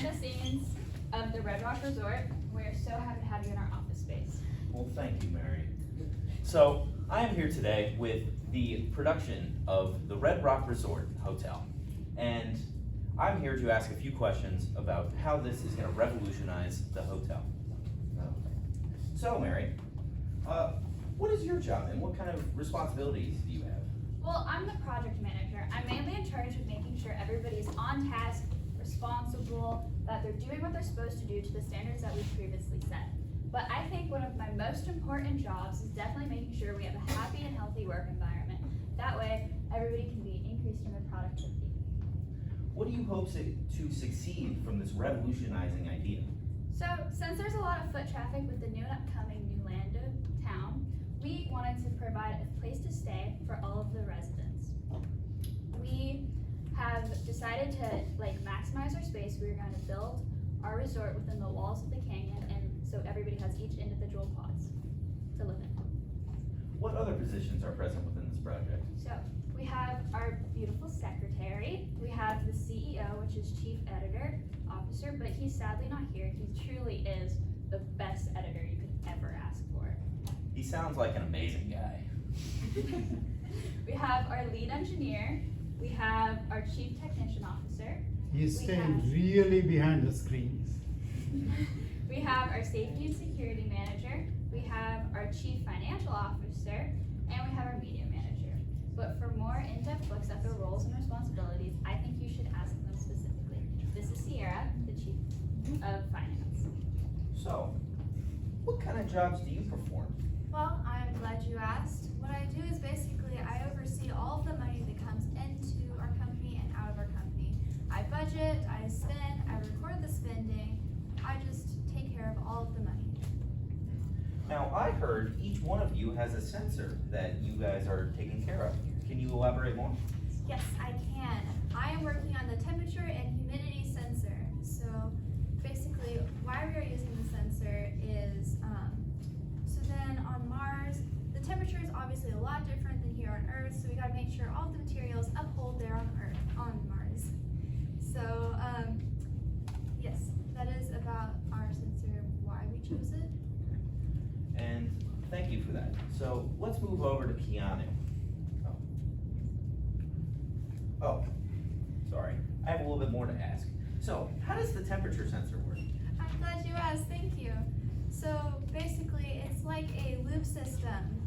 behind the scenes of the Red Rock Resort. We're so happy to have you in our office space. Well, thank you, Mary. So, I am here today with the production of the Red Rock Resort Hotel. And I'm here to ask a few questions about how this is going to revolutionize the hotel. So, Mary, what is your job and what kind of responsibilities do you have? Well, I'm the project manager. I'm mainly in charge of making sure everybody's on task, responsible, that they're doing what they're supposed to do to the standards that we've previously set. But I think one of my most important jobs is definitely making sure we have a happy and healthy work environment. That way, everybody can be increased in their productivity. What do you hope to succeed from this revolutionizing idea? So, since there's a lot of foot traffic with the new and upcoming New Lando town, we wanted to provide a place to stay for all of the residents. We have decided to maximize our space. We're going to build our resort within the walls of the canyon, and so everybody has each individual pods to live in. What other positions are present within this project? So we have our beautiful secretary. We have the CEO, which is Chief Editor Officer, but he's sadly not here. He truly is the best editor you could ever ask for. He sounds like an amazing guy. We have our lead engineer. We have our Chief Technician Officer. He's staying really behind the screens. We have our Safety and Security Manager. We have our Chief Financial Officer, and we have our Media Manager. But for more in-depth looks at their roles and responsibilities, I think you should ask them specifically. This is Sierra, the Chief of Finance. So, what kind of jobs do you perform? Well, I'm glad you asked. What I do is basically I oversee all of the money that comes into our company and out of our company. I budget, I spend, I record the spending. I just take care of all of the money. Now, I heard each one of you has a sensor that you guys are taking care of. Can you elaborate more? Yes, I can. I am working on the temperature and humidity sensor. So basically, why we are using the sensor is, so then on Mars, the temperature is obviously a lot different than here on Earth, so we gotta make sure all of the materials uphold there on Mars. So, yes, that is about our sensor, why we chose it. And thank you for that. So, let's move over to Keanu. Oh, sorry. I have a little bit more to ask. So, how does the temperature sensor work? I'm glad you asked, thank you. So basically, it's like a loop system.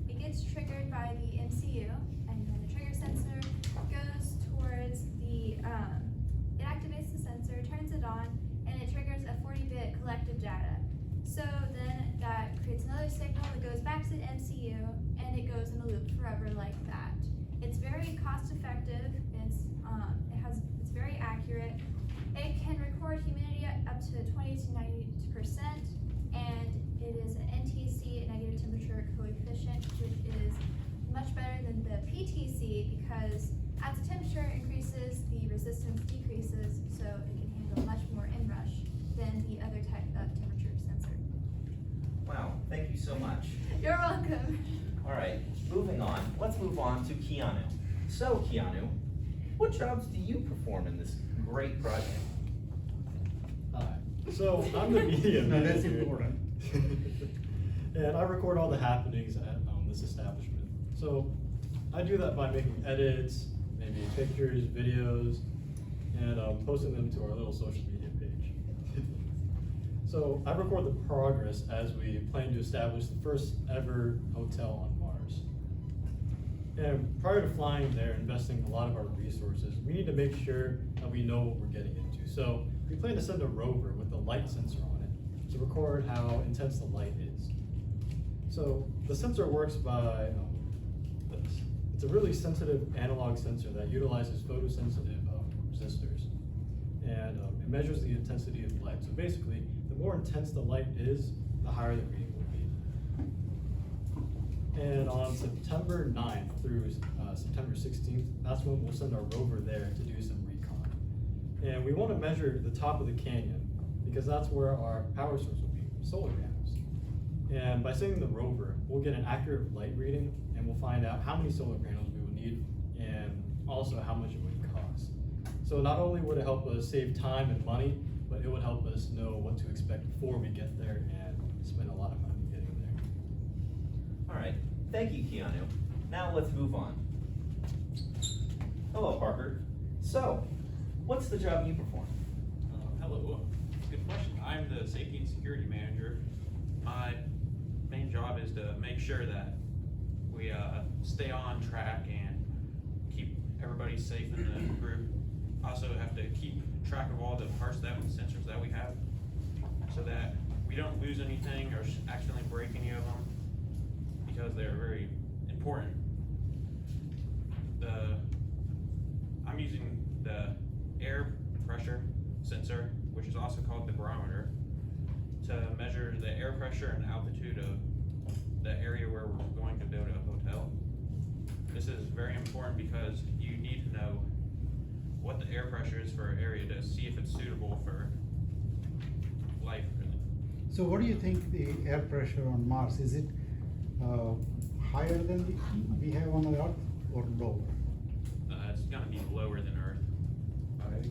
It gets triggered by the MCU, and then the trigger sensor goes towards it activates the sensor, turns it on, and it triggers a 40-bit collective data. So then that creates another signal that goes back to the MCU, and it goes in a loop forever like that. It's very cost effective, it's very accurate. It can record humidity up to 20 to 90%, and it is an NTC, negative temperature coefficient, which is much better than the PTC because as the temperature increases, the resistance decreases, so it can handle much more inrush than the other type of temperature sensor. Wow, thank you so much. You're welcome. All right, moving on. Let's move on to Keanu. So, Keanu, what jobs do you perform in this great project? Hi. So I'm the media No, that's manager. important. And I record all the happenings at this establishment. So I do that by making edits, maybe pictures, videos, and posting them to our little social media page. So I record the progress as we plan to establish the first ever hotel on Mars. And prior to flying there, investing a lot of our resources, we need to make sure that we know what we're getting into. So we plan to send a rover with a light sensor on it to record how intense the light is. So the sensor works by this. It's a really sensitive analog sensor that utilizes photosensitive resistors. And it measures the intensity of light. So basically, the more intense the light is, the higher the reading will be. And on September 9th through September 16th, that's when we'll send our rover there to do some recon. And we want to measure the top of the canyon because that's where our power source will be, solar panels. And by sending the rover, we'll get an accurate light reading and we'll find out how many solar panels we will need and also how much it would cost. So not only would it help us save time and money, but it would help us know what to expect before we get there and spend a lot of money getting there. All right, thank you, Keanu. Now let's move on. Hello, Parker. So, what's the job you perform? Hello, well, good question. I'm the safety and security manager. My main job is to make sure that we stay on track and keep everybody safe in the group. Also have to keep track of all the parts sensors that we have so that we don't lose anything or accidentally break any of them because they're very important. I'm using the air pressure sensor, which is also called the barometer, to measure the air pressure and altitude of the area where we're going to build a hotel. This is very important because you need to know what the air pressure is for an area to see if it's suitable for life, really. So what do you think the air pressure on Mars, is it higher than we have on the Earth or lower? It's gonna be lower than Earth,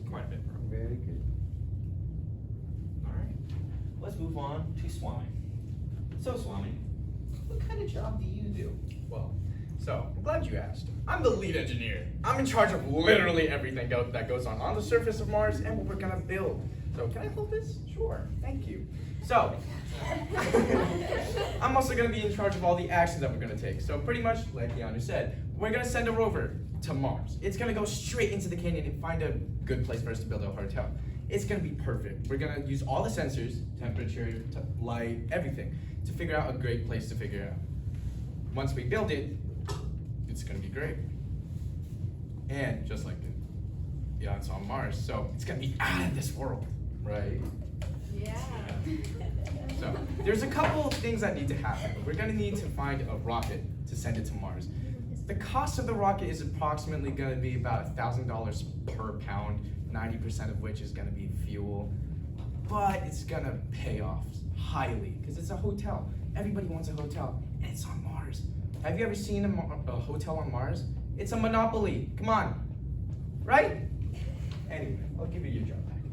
quite a bit probably. Very good. All right, let's move on to Swami. So, Swami, what kind of job do you do? Well, so I'm glad you asked. I'm the lead engineer. I'm in charge of literally everything that goes on the surface of Mars and what we're gonna build. So can I hold this? Sure, thank you. So, I'm also gonna be in charge of all the actions that we're gonna take. So pretty much, like Keanu said, we're gonna send a rover to Mars. It's gonna go straight into the canyon and find a good place for us to build a hotel. It's gonna be perfect. We're gonna use all the sensors, temperature, light, everything, to figure out a great place to figure it out. Once we build it, it's gonna be great. And just like it's on Mars, so it's gonna be out of this world, right? Yeah. So there's a couple things that need to happen. We're gonna need to find a rocket to send it to Mars. The cost of the rocket is approximately gonna be about $1,000 per pound, 90% of which is gonna be fuel. But it's gonna pay off highly, because it's a hotel. Everybody wants a hotel, and it's on Mars. Have you ever seen a hotel on Mars? It's a monopoly, come on, right? Anyway, I'll give you your job back.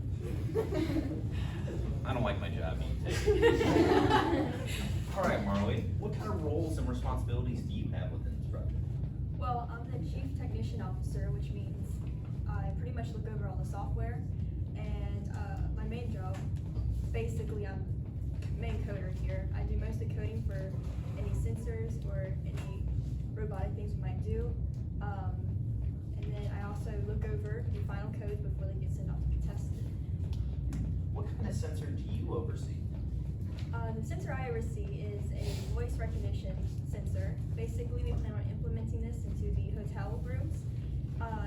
I don't like my job being taken. All right, Marley, what kind of roles and responsibilities do you have within this project? Well, I'm the Chief Technician Officer, which means I pretty much look over all the software. And my main job, basically I'm main coder here. I do most of the coding for any sensors or any robotic things we might do. And then I also look over the final codes before they get sent off to be tested. What kind of sensor do you oversee? The sensor I oversee is a voice recognition sensor. Basically, we plan on implementing this into the hotel rooms.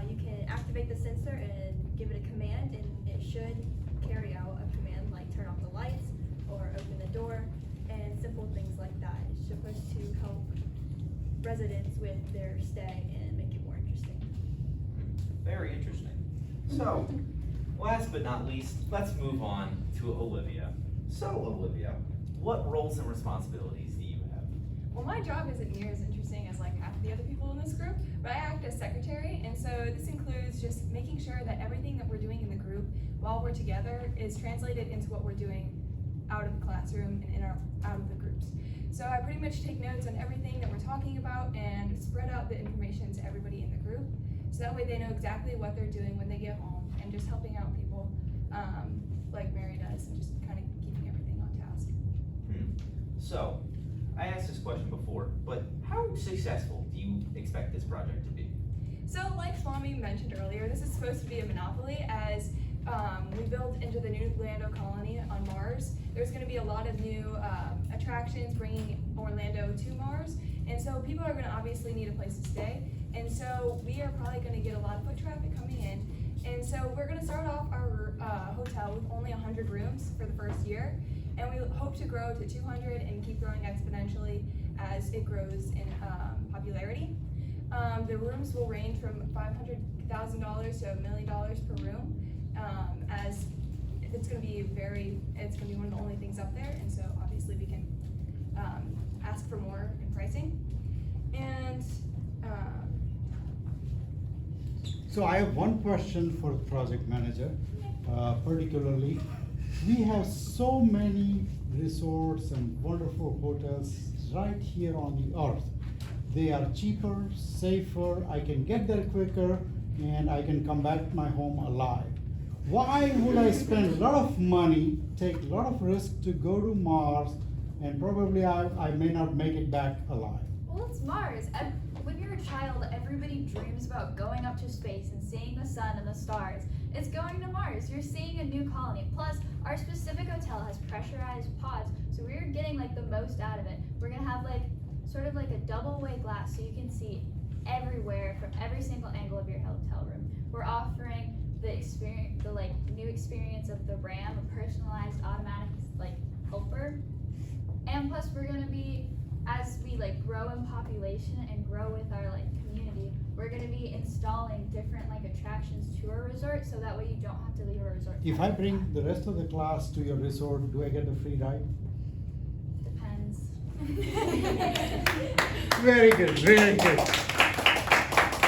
You can activate the sensor and give it a command, and it should carry out a command like turn off the lights or open the door, and simple things like that. It's supposed to help residents with their stay and make it more interesting. Very interesting. So, last but not least, let's move on to Olivia. So, Olivia, what roles and responsibilities do you have? Well, my job isn't near as interesting as like half of the other people in this group, but I act as secretary, and so this includes just making sure that everything that we're doing in the group while we're together is translated into what we're doing out of the classroom and out of the groups. So I pretty much take notes on everything that we're talking about and spread out the information to everybody in the group, so that way they know exactly what they're doing when they get home, and just helping out people like Mary does, and just kind of keeping everything on task. So, I asked this question before, but how successful do you expect this project to be? So like Swami mentioned earlier, this is supposed to be a monopoly as we build into the new Lando colony on Mars. There's going to be a lot of new attractions bringing Orlando to Mars, and so people are going to obviously need a place to stay, and so we are probably going to get a lot of foot traffic coming in, and so we're going to start off our hotel with only 100 rooms for the first year, and we hope to grow to 200 and keep growing exponentially as it grows in popularity. The rooms will range from $500,000 to $1 million per room, as it's going to be one of the only things up there, and so obviously we can ask for more in pricing. And So I have one question for the project manager, particularly. We have so many resorts and wonderful hotels right here on the earth. They are cheaper, safer, I can get there quicker, and I can come back to my home alive. Why would I spend a lot of money, take a lot of risk to go to Mars, and probably I may not make it back alive? Well, it's Mars. When you're a child, everybody dreams about going up to space and seeing the sun and the stars. It's going to Mars. You're seeing a new colony. Plus, our specific hotel has pressurized pods, so we're getting like the most out of it. We're gonna have like sort of like a double-way glass, so you can see everywhere from every single angle of your hotel room. We're offering the experience, the like new experience of the RAM, a personalized automatic like helper. And plus, we're gonna be, as we like grow in population and grow with our like community, we're gonna be installing different like attractions to our resort, so that way you don't have to leave a resort. If I bring the rest of the class to your resort, do I get a free ride? Depends. Very good, very good.